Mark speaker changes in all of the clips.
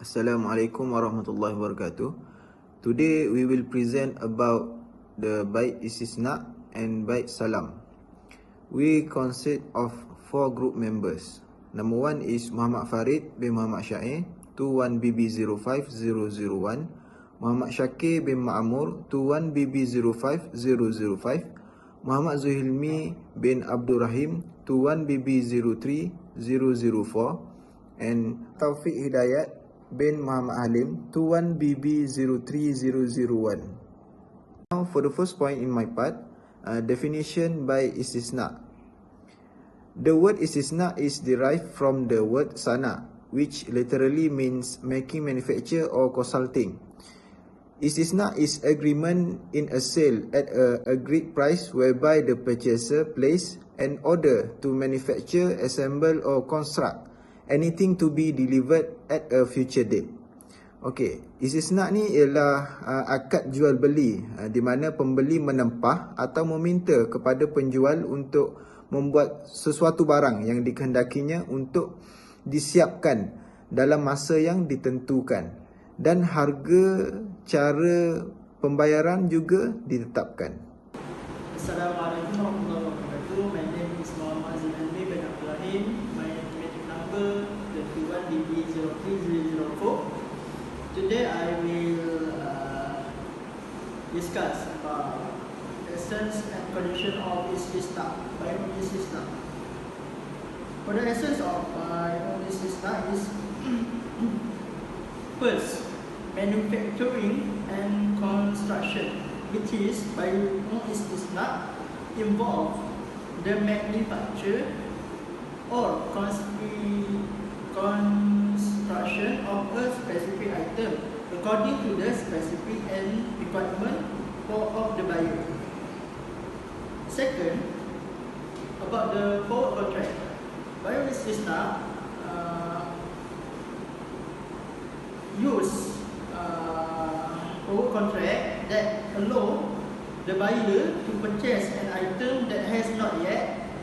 Speaker 1: Assalamualaikum warahmatullahi wabarakatuh. Today we will present about the bait istisna and bait salam. We consist of 4 group members. Number 1 is Muhammad Farid bin Muhammad Syair 21BB05001, Muhammad Syakir bin Ma'amur 21BB05005, Muhammad Zuhilmi bin Abdul Rahim 21BB03004, and Taufik Hidayat bin Muhammad Halim 21BB03001. Now for the first point in my part, definition by istisna. The word istisna is derived from the word sana, which literally means making, manufacture or consulting. Istisna is agreement in a sale at a agreed price whereby the purchaser place an order to manufacture, assemble or construct anything to be delivered at a future date. Okey, istisna ni ialah akad jual beli di mana pembeli menempah atau meminta kepada penjual untuk membuat sesuatu barang yang dikehendakinya untuk disiapkan dalam masa yang ditentukan, dan harga cara pembayaran juga ditetapkan.
Speaker 2: Assalamualaikum warahmatullahi wabarakatuh. My name is Muhammad Zuhilmi bin Abdul Rahim. My estimated number 21BB03004. Today I will discuss about essence and condition of istisna, buying istisna. For the essence of buying istisna is first, manufacturing and construction, which is buying istisna involve the manufacture or construction of a specific item according to the specific and requirement of the buyer. Second, about the forward contract, buying istisna use forward contract that allow the buyer to purchase an item that has not yet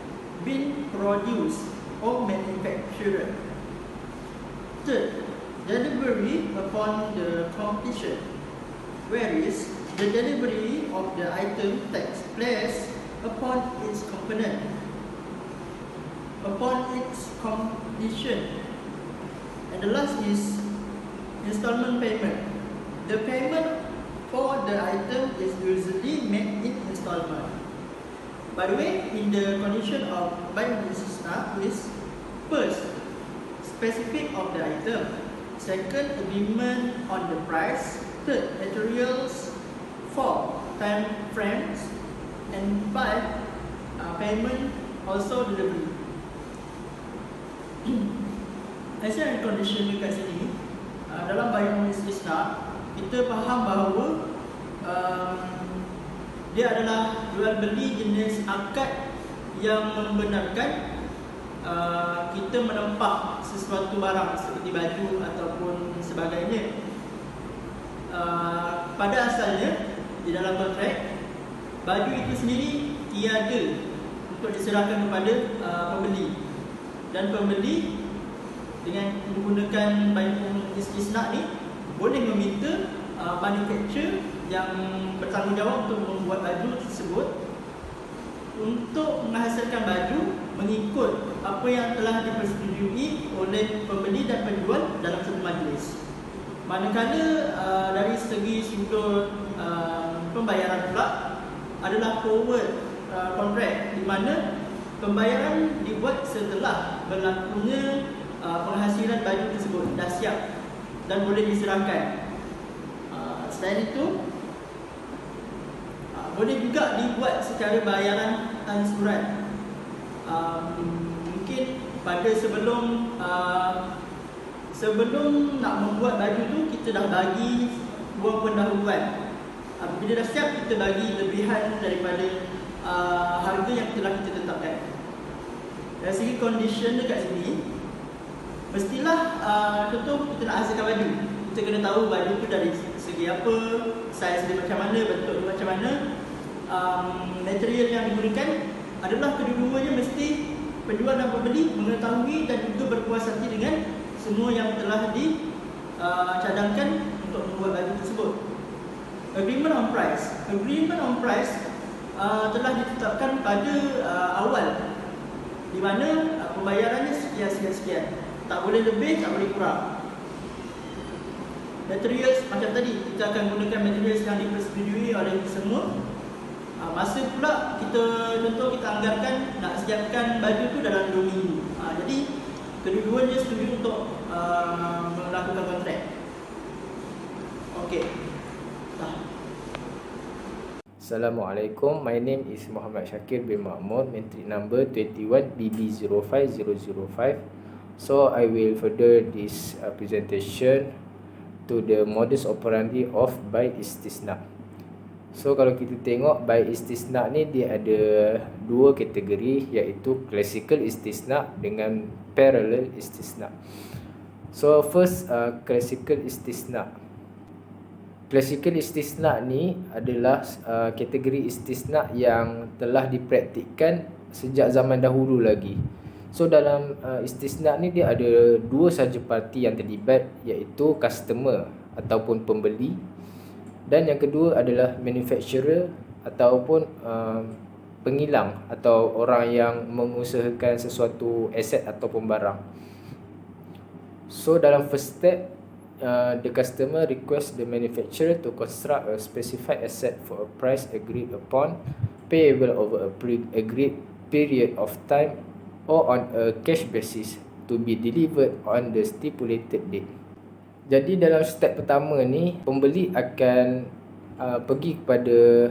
Speaker 2: been produced or manufactured. Third, delivery upon the completion, whereas the delivery of the item takes place upon its component upon its completion. And the last is installment payment. The payment for the item is usually made in installment. By the way, in the condition of buying istisna is first, specific of the item. Second, agreement on the price. Third, materials. Four, time frames. And five, payment, also delivery. Essence and condition dekat sini, dalam buying istisna, kita faham bahawa dia adalah jual beli jenis akad yang membenarkan kita menempah sesuatu barang seperti baju ataupun sebagainya. Pada asalnya di dalam kontrak, baju itu sendiri tiada untuk diserahkan kepada pembeli, dan pembeli dengan menggunakan buying istisna ni boleh meminta manufacturer yang bertanggungjawab untuk membuat baju tersebut untuk menghasilkan baju mengikut apa yang telah dipersetujui oleh pembeli dan penjual dalam satu majlis. Manakala dari segi sudut pembayaran pula adalah forward contract, di mana pembayaran dibuat setelah berlakunya penghasilan baju tersebut dah siap dan boleh diserahkan. Selain itu, boleh juga dibuat secara bayaran ansuran. Mungkin pada sebelum nak membuat baju tu, kita dah bagi wang pendahuluan. Bila dah siap, kita bagi lebihan daripada harga yang telah kita tetapkan. Dari segi condition dekat sini, mestilah contoh kita nak hasilkan baju, kita kena tahu baju tu dari segi apa, saiz dia macam mana, bentuk dia macam mana, material yang digunakan adalah kedua-duanya mesti penjual dan pembeli mengetahui dan juga berpuas hati dengan semua yang telah cadangkan untuk membuat baju tersebut. Agreement on price. Agreement on price telah ditetapkan pada awal, di mana pembayarannya sekian. Tak boleh lebih, tak boleh kurang. Materials macam tadi, kita akan gunakan materials yang dipersetujui oleh semua. Masa pula contoh kita anggarkan nak siapkan baju tu dalam 2 minggu. Jadi kedua-duanya setuju untuk melakukan kontrak. Okey.
Speaker 3: Assalamualaikum, my name is Muhammad Shakir bin Ma'mur, matric number 21 BB05005. So I will further this presentation to the modus operandi of by istisna. So kalau kita tengok by istisna ni, dia ada 2 kategori, iaitu classical istisna dengan parallel istisna. So first, classical istisna. Classical istisna ni adalah kategori istisna yang telah dipraktikkan sejak zaman dahulu lagi. So dalam istisna ni dia ada 2 sahaja parti yang terlibat, iaitu customer ataupun pembeli, dan yang kedua adalah manufacturer ataupun pengilang atau orang yang mengusahakan sesuatu aset ataupun barang. So dalam first step, the customer requests the manufacturer to construct a specified asset for a price agreed upon, payable over a agreed period of time or on a cash basis, to be delivered on the stipulated date. Jadi dalam step pertama ni, pembeli akan pergi kepada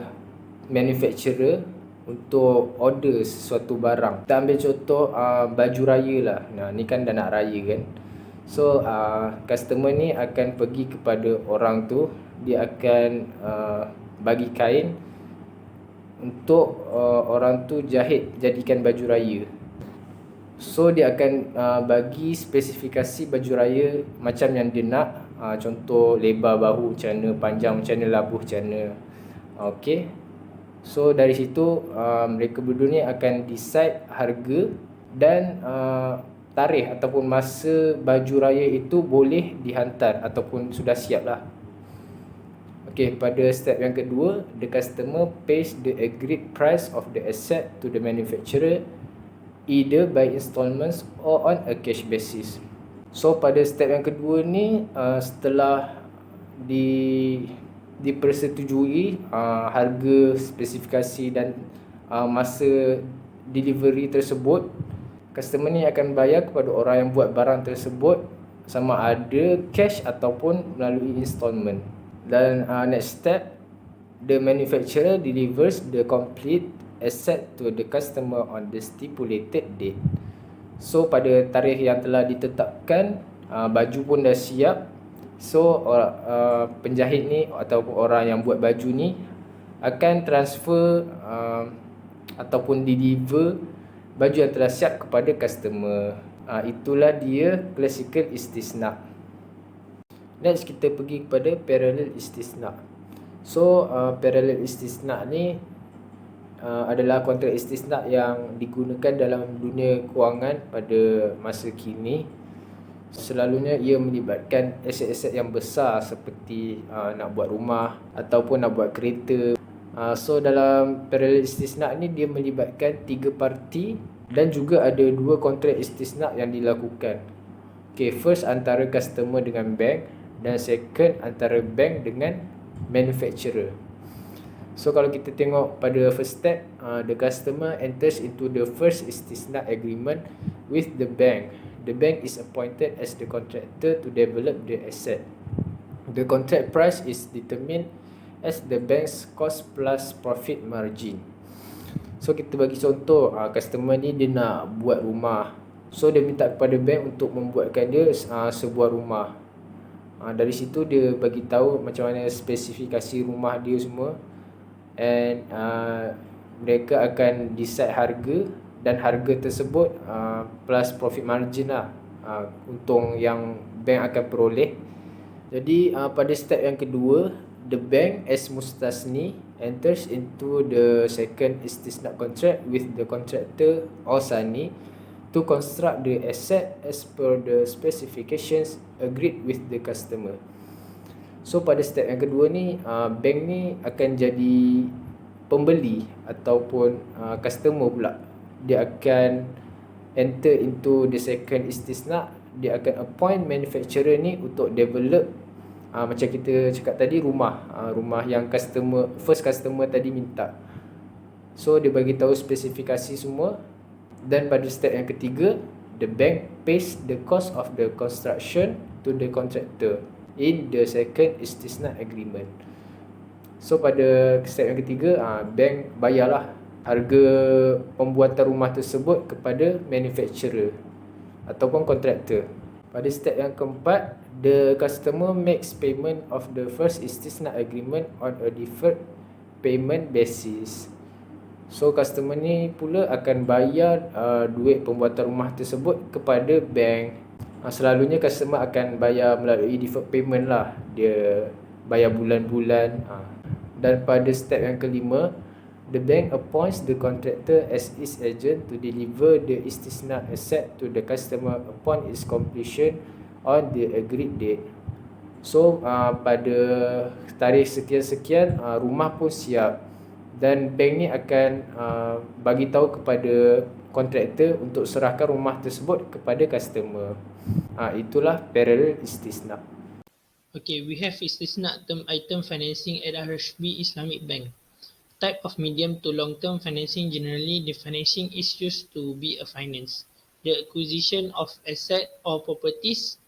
Speaker 3: manufacturer untuk order sesuatu barang. Kita ambil contoh baju raya lah. Ni kan dah nak raya kan. So customer ni akan pergi kepada orang tu, dia akan bagi kain untuk orang tu jadikan baju raya. So dia akan bagi spesifikasi baju raya macam yang dia nak. Contoh lebar bahu macam mana, panjang macam mana, labuh macam mana. Okay. So dari situ mereka berdua ni akan decide harga dan tarikh ataupun masa baju raya itu boleh dihantar ataupun sudah siap lah. Okay, pada step yang kedua, the customer pays the agreed price of the asset to the manufacturer either by installments or on a cash basis. So pada step yang kedua ni, setelah dipersetujui harga, spesifikasi dan masa delivery tersebut, customer ni akan bayar kepada orang yang buat barang tersebut, sama ada cash ataupun melalui installment. Dan next step, the manufacturer delivers the complete asset to the customer on the stipulated date. So pada tarikh yang telah ditetapkan, baju pun dah siap. So penjahit ni ataupun orang yang buat baju ni akan transfer ataupun deliver baju yang telah siap kepada customer. Itulah dia classical istisna. Next kita pergi kepada parallel istisna. So parallel istisna ni adalah kontrak istisna yang digunakan dalam dunia kewangan pada masa kini. Selalunya ia melibatkan aset-aset yang besar seperti nak buat rumah ataupun nak buat kereta. So dalam parallel istisna ni dia melibatkan 3 parti dan juga ada 2 kontrak istisna yang dilakukan. Okay, first antara customer dengan bank dan second antara bank dengan manufacturer. So kalau kita tengok pada first step, the customer enters into the first istisna agreement with the bank. The bank is appointed as the contractor to develop the asset. The contract price is determined as the bank's cost plus profit margin. So kita bagi contoh, customer ni dia nak buat rumah. So dia minta kepada bank untuk membuatkan dia sebuah rumah. Dari situ dia bagi tahu macam mana spesifikasi rumah dia semua. And mereka akan decide harga, dan harga tersebut plus profit margin lah, untung yang bank akan peroleh. Jadi pada step yang kedua, the bank as mustasni enters into the second istisna contract with the contractor or sani to construct the asset as per the specifications agreed with the customer. So pada step yang kedua ni, bank ni akan jadi pembeli ataupun customer pula. Dia akan enter into the second istisna. Dia akan appoint manufacturer ni untuk develop macam kita cakap tadi, rumah yang first customer tadi minta. So dia bagi tahu spesifikasi semua. Dan pada step yang ketiga, the bank pays the cost of the construction to the contractor in the second istisna agreement. So pada step yang ketiga, bank bayarlah harga pembuatan rumah tersebut kepada manufacturer ataupun kontraktor. Pada step yang keempat, the customer makes payment of the first istisna agreement on a deferred payment basis. So customer ni pula akan bayar duit pembuatan rumah tersebut kepada bank. Selalunya customer akan bayar melalui deferred payment lah. Dia bayar bulan-bulan. Dan pada step yang kelima, the bank appoints the contractor as its agent to deliver the istisna asset to the customer upon its completion on the agreed date. So pada tarikh sekian-sekian, rumah pun siap. Dan bank ni akan bagi tahu kepada kontraktor untuk serahkan rumah tersebut kepada customer. Itulah parallel istisna.
Speaker 4: Okay, we have istisna term item financing at RHB Islamic Bank. Type of medium to long term financing. Generally, the financing is used to be a finance, the acquisition of asset or properties,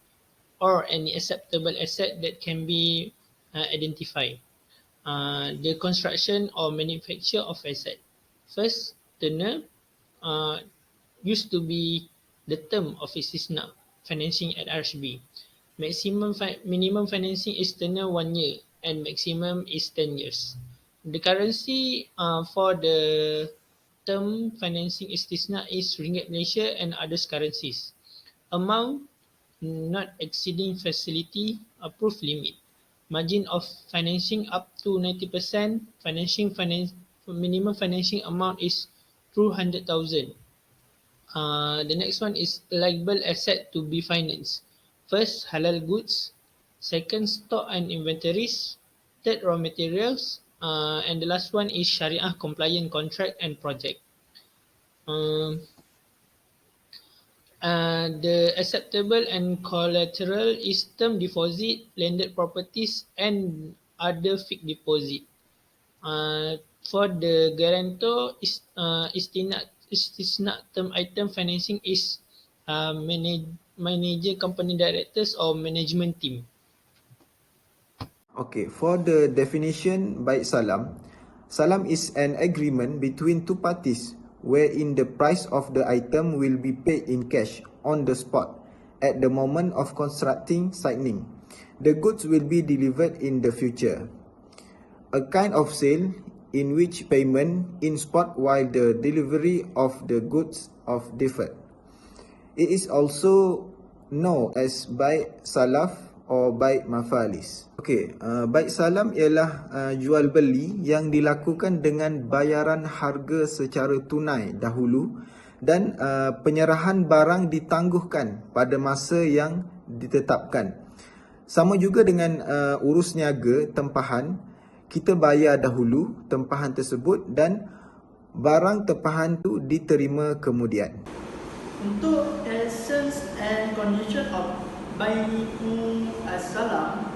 Speaker 4: or any acceptable asset that can be identified. The construction or manufacture of asset. First, tenure used to be the term of istisna financing at RHB. Minimum financing is tenure 1 year and maximum is 10 years. The currency for the term financing istisna is Ringgit Malaysia and other currencies. Amount not exceeding facility approved limit. Margin of financing up to 90%. Minimum financing amount is 200,000. The next one is liable asset to be financed. First, halal goods. Second, stock and inventories. Third, raw materials. And the last one is Sharia compliant contract and project. The acceptable and collateral is term deposit, landed properties, and other fixed deposit. For the guarantor, istisna term item financing is manager, company directors, or management team.
Speaker 1: Okay, for the definition by salam, salam is an agreement between two parties wherein the price of the item will be paid in cash on the spot at the moment of constructing signing. The goods will be delivered in the future. A kind of sale in which payment in spot while the delivery of the goods of deferred. It is also known as bai' salaf or bai' mafalis. Okey, bai' salam ialah jual beli yang dilakukan dengan bayaran harga secara tunai dahulu dan penyerahan barang ditangguhkan pada masa yang ditetapkan. Sama juga dengan urus niaga tempahan, kita bayar dahulu tempahan tersebut dan barang tempahan tu diterima kemudian.
Speaker 2: Untuk essence and condition of bai'u as-salam,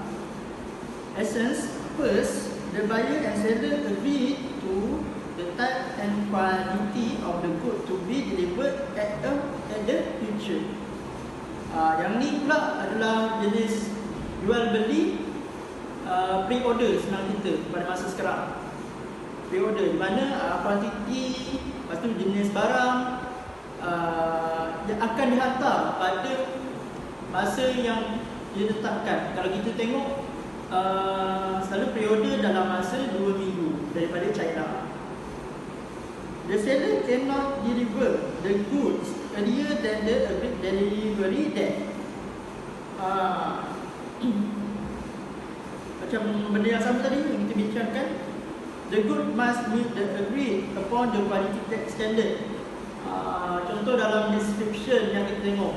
Speaker 2: essence, first, the buyer and seller agree to the type and quality of the good to be delivered at the future. Yang ni pula adalah jenis jual beli pre-order senang kita pada masa sekarang. Pre-order di mana kuantiti, lepas tu jenis barang yang akan dihantar pada masa yang ditetapkan. Kalau kita tengok selalu pre-order dalam masa 2 minggu daripada China. The seller cannot deliver the goods earlier than the agreed delivery date. Macam benda yang sama tadi yang kita bincangkan, the good must meet the agreed upon the quality standard. Contoh dalam description yang kita tengok,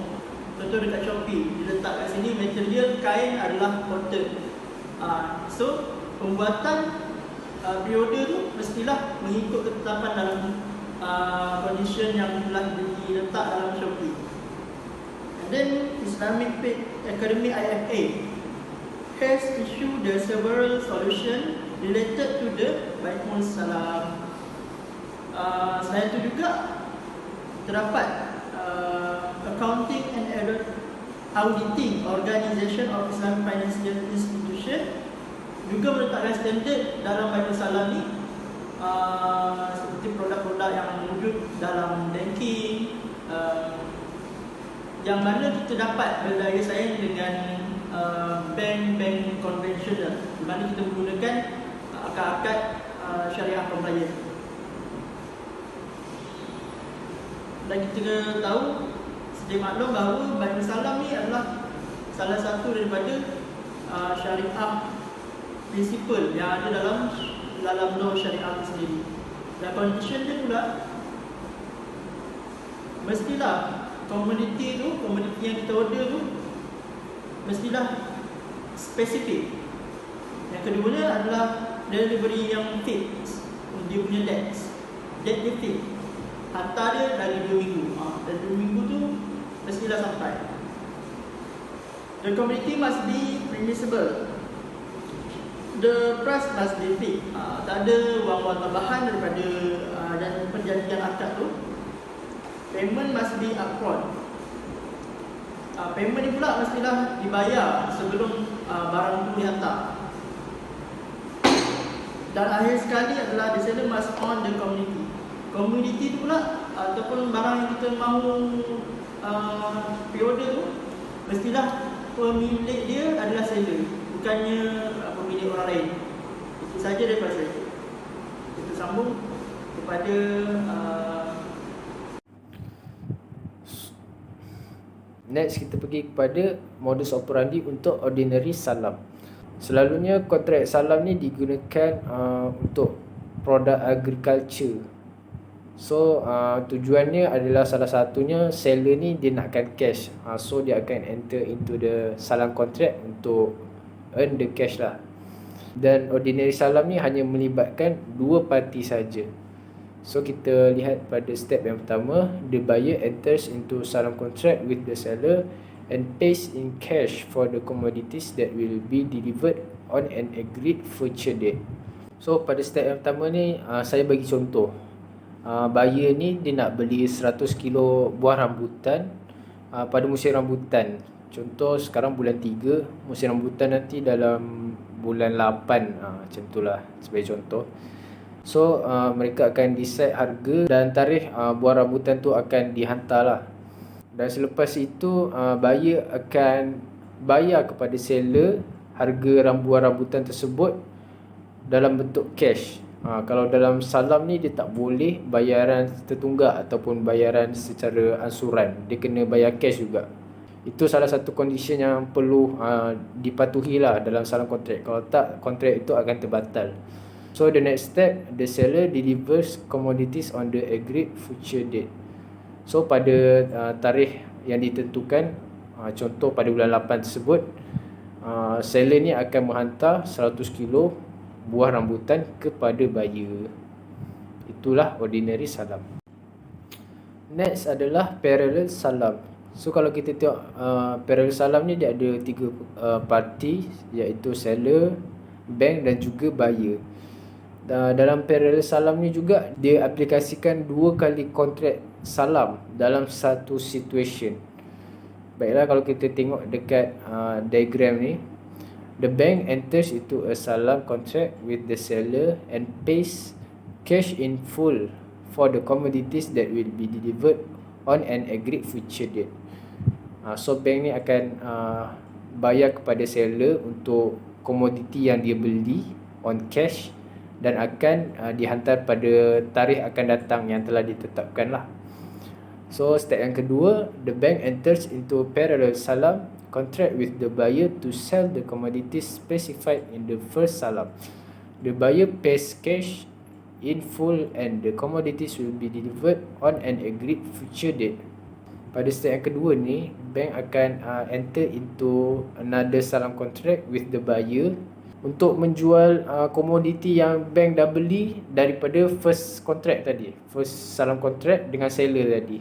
Speaker 2: contoh dekat Shopee, diletak kat sini material kain adalah cotton. So pembuatan pre-order tu mestilah mengikut ketetapan dalam condition yang telah diletak dalam Shopee. And then Islamic Faith Academy IFA has issued the several solution related to the Baitul Salam. Selain itu juga terdapat Accounting and Auditing Organization of Islamic Financial Institution juga meletakkan standard dalam Baitul Salam ni, seperti produk-produk yang wujud dalam banking, yang mana kita dapat berdaya saing dengan bank-bank konvensional, di mana kita menggunakan akad-akad syariah compliant. Dan kita tahu, sedia maklum bahawa Baitul Salam ni adalah salah satu daripada syariah prinsipal yang ada dalam law syariah itu sendiri. Dan condition dia pula, mestilah komoditi yang kita order tu mestilah spesifik. Yang keduanya adalah delivery yang fix, dia punya date dia fix, hantar dia dari 2 minggu, dan 2 minggu tu mestilah sampai. The commodity must be permissible, the price must be fixed. Tak ada wang-wang tambahan daripada dan perjanjian akad tu. Payment must be upfront. Payment ni pula mestilah dibayar sebelum barang tu dihantar. Dan akhir sekali adalah the seller must own the commodity. Commodity tu pula ataupun barang yang kita mahu pre-order tu, mestilah pemilik dia adalah seller, bukannya pemilik orang lain. Itu saja daripada saya. Kita sambung kepada
Speaker 3: next kita pergi kepada modus operandi untuk ordinary salam. Selalunya kontrak salam ni digunakan untuk produk agriculture. So tujuannya adalah salah satunya seller ni dia nakkan cash. So dia akan enter into the salam contract untuk earn the cash lah. Dan ordinary salam ni hanya melibatkan dua parti saja. So kita lihat pada step yang pertama, the buyer enters into salam contract with the seller and pays in cash for the commodities that will be delivered on an agreed future date. So pada step yang pertama ni, saya bagi contoh. Buyer ni dia nak beli 100 kilo buah rambutan pada musim rambutan. Contoh sekarang bulan 3, musim rambutan nanti dalam bulan 8, macam itulah sebagai contoh. So mereka akan decide harga dan tarikh buah rambutan tu akan dihantar lah. Dan selepas itu buyer akan bayar kepada seller harga buah rambutan tersebut dalam bentuk cash. Kalau dalam salam ni dia tak boleh bayaran tertunggak ataupun bayaran secara ansuran, dia kena bayar cash juga. Itu salah satu condition yang perlu dipatuhi lah dalam salam kontrak. Kalau tak, kontrak itu akan terbatal. So the next step, the seller delivers commodities on the agreed future date. So pada tarikh yang ditentukan, contoh pada bulan 8 tersebut, seller ni akan menghantar 100 kilo buah rambutan kepada buyer. Itulah ordinary salam. Next adalah parallel salam. So kalau kita tengok parallel salam ni dia ada 3 parti, iaitu seller, bank dan juga buyer. Dalam parallel salam ni juga dia aplikasikan 2 kali kontrak salam dalam satu situation. Baiklah, kalau kita tengok dekat diagram ni, the bank enters into a salam contract with the seller and pays cash in full for the commodities that will be delivered on an agreed future date. So bank ni akan bayar kepada seller untuk komoditi yang dia beli on cash dan akan dihantar pada tarikh akan datang yang telah ditetapkan lah. So step yang kedua, the bank enters into parallel salam contract with the buyer to sell the commodities specified in the first salam. The buyer pays cash in full and the commodities will be delivered on an agreed future date. Pada step yang kedua ni, bank akan enter into another salam contract with the buyer untuk menjual komoditi yang bank dah beli daripada first contract tadi, first salam contract dengan seller tadi.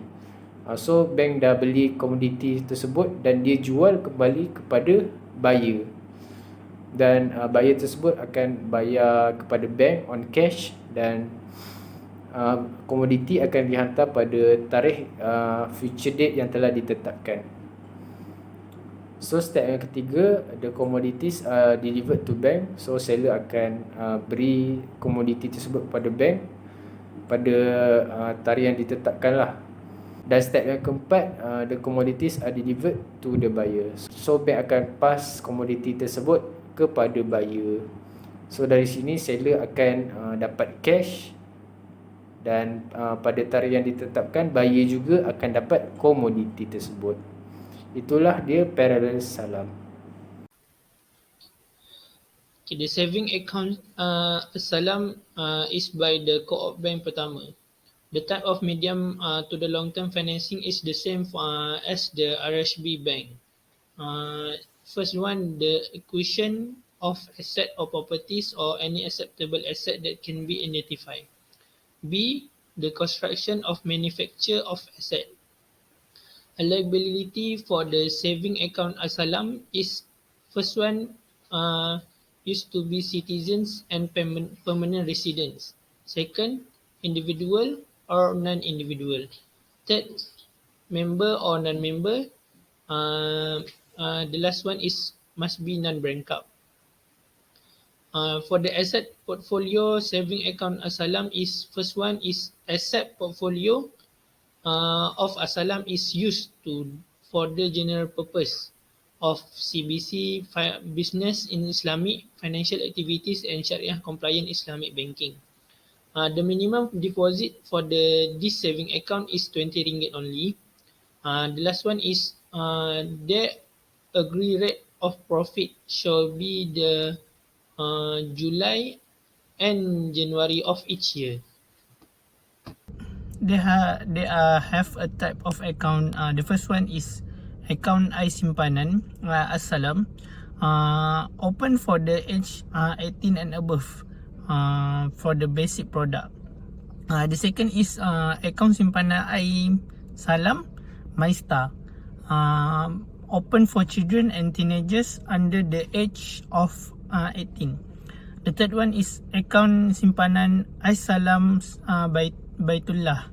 Speaker 3: So bank dah beli komoditi tersebut dan dia jual kembali kepada buyer, dan buyer tersebut akan bayar kepada bank on cash, dan komoditi akan dihantar pada tarikh future date yang telah ditetapkan. So step yang ketiga, the commodities are delivered to bank. So seller akan beri komoditi tersebut kepada bank pada tarikh yang ditetapkan lah. Dan step yang keempat, the commodities are delivered to the buyer. So bank akan pass komoditi tersebut kepada buyer. So dari sini seller akan dapat cash, dan pada tarikh yang ditetapkan buyer juga akan dapat komoditi tersebut. Itulah dia parallel salam.
Speaker 4: Okay, the saving account salam is by the Co-op Bank pertama. The type of medium to the long-term financing is the same as the RHB Bank. First one, the acquisition of asset or properties or any acceptable asset that can be identified. B, the construction of manufacture of asset. Eligibility for the saving account as-salam is first one used to be citizens and permanent residents. Second, individual or non-individual. Third, member or non-member. The last one is must be non-bankrupt. For the asset portfolio saving account as-salam is first one is asset portfolio of as-salam is used for the general purpose of CBC business in Islamic financial activities and Sharia compliant Islamic banking. The minimum deposit for this saving account is RM20 only. The last one is the agree rate of profit shall be the July and January of each year.
Speaker 5: They have a type of account. The first one is account simpanan as-salam, open for the age 18 and above for the basic product. The second is account simpanan salam MyStar, open for children and teenagers under the age of 18. The third one is account simpanan as-salam Baitullah,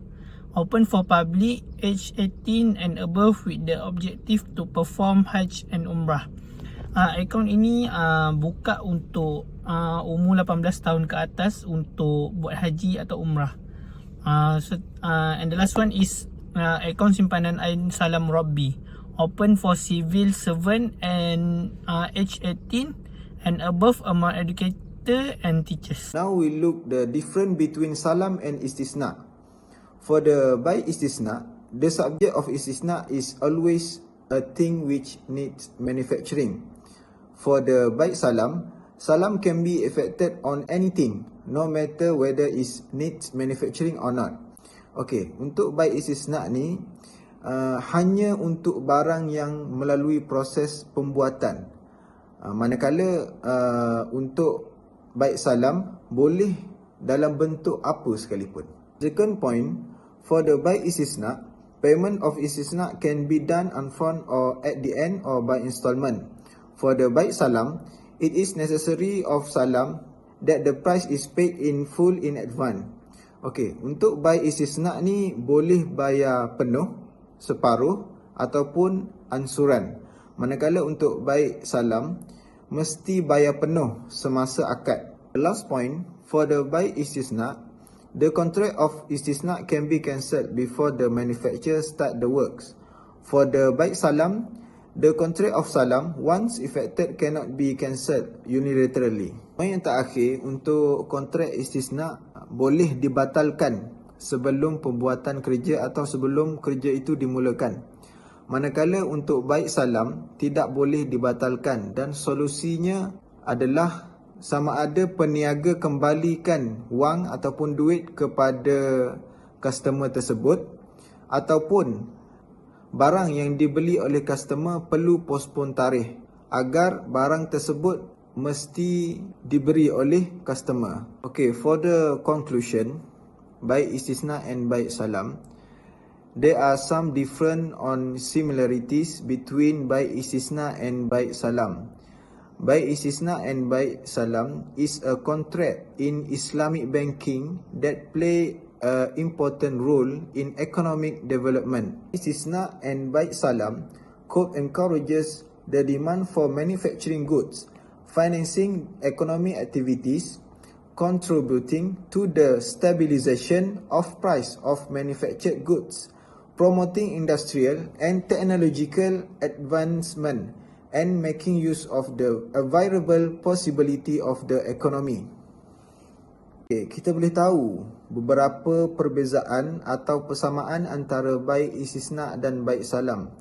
Speaker 5: open for public age 18 and above with the objective to perform Hajj and Umrah. Akaun ini buka untuk umur 18 tahun ke atas untuk buat haji atau umrah. And the last one is akaun simpanan Salam Rabbi, open for civil servant and age 18 and above among educated and teachers.
Speaker 1: Now we look the difference between salam and istisna. For the by istisna, the subject of istisna is always a thing which needs manufacturing. For the by salam, salam can be affected on anything, no matter whether it needs manufacturing or not. Okay, untuk by istisna ni hanya untuk barang yang melalui proses pembuatan. Manakala untuk baik salam boleh dalam bentuk apa sekalipun. Second point, for the by istisna, payment of istisna can be done upfront or at the end or by installment. For the by salam, it is necessary of salam that the price is paid in full in advance. Okey, untuk by istisna ni boleh bayar penuh, separuh ataupun ansuran. Manakala untuk by salam mesti bayar penuh semasa akad. The last point, for the by istisna, the contract of istisna can be cancelled before the manufacturer start the works. For the by salam, the contract of salam once effected cannot be cancelled unilaterally. Poin yang terakhir, untuk kontrak istisna boleh dibatalkan sebelum pembuatan kerja atau sebelum kerja itu dimulakan. Manakala untuk baik salam tidak boleh dibatalkan dan solusinya adalah sama ada peniaga kembalikan wang ataupun duit kepada customer tersebut, ataupun barang yang dibeli oleh customer perlu postpone tarikh agar barang tersebut mesti diberi oleh customer. Okay, for the conclusion, baik istisna and baik salam, there are some different on similarities between baik istisna and baik salam. Baik istisna and baik salam is a contract in Islamic banking that play an important role in economic development. Istisna and baik salam could encourages the demand for manufacturing goods, financing economic activities, contributing to the stabilization of price of manufactured goods, promoting industrial and technological advancement, and making use of the available possibility of the economy. Okay, kita boleh tahu beberapa perbezaan atau persamaan antara baik istisna dan baik salam.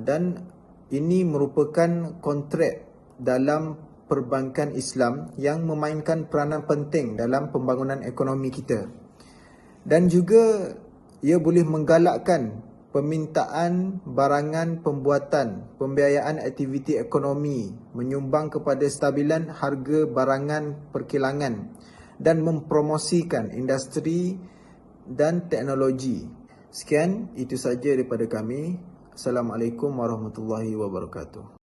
Speaker 1: Dan ini merupakan kontrak dalam perbankan Islam yang memainkan peranan penting dalam pembangunan ekonomi kita. Dan juga ia boleh menggalakkan permintaan barangan pembuatan, pembiayaan aktiviti ekonomi, menyumbang kepada stabilan harga barangan perkilangan dan mempromosikan industri dan teknologi. Sekian, itu saja daripada kami. Assalamualaikum warahmatullahi wabarakatuh.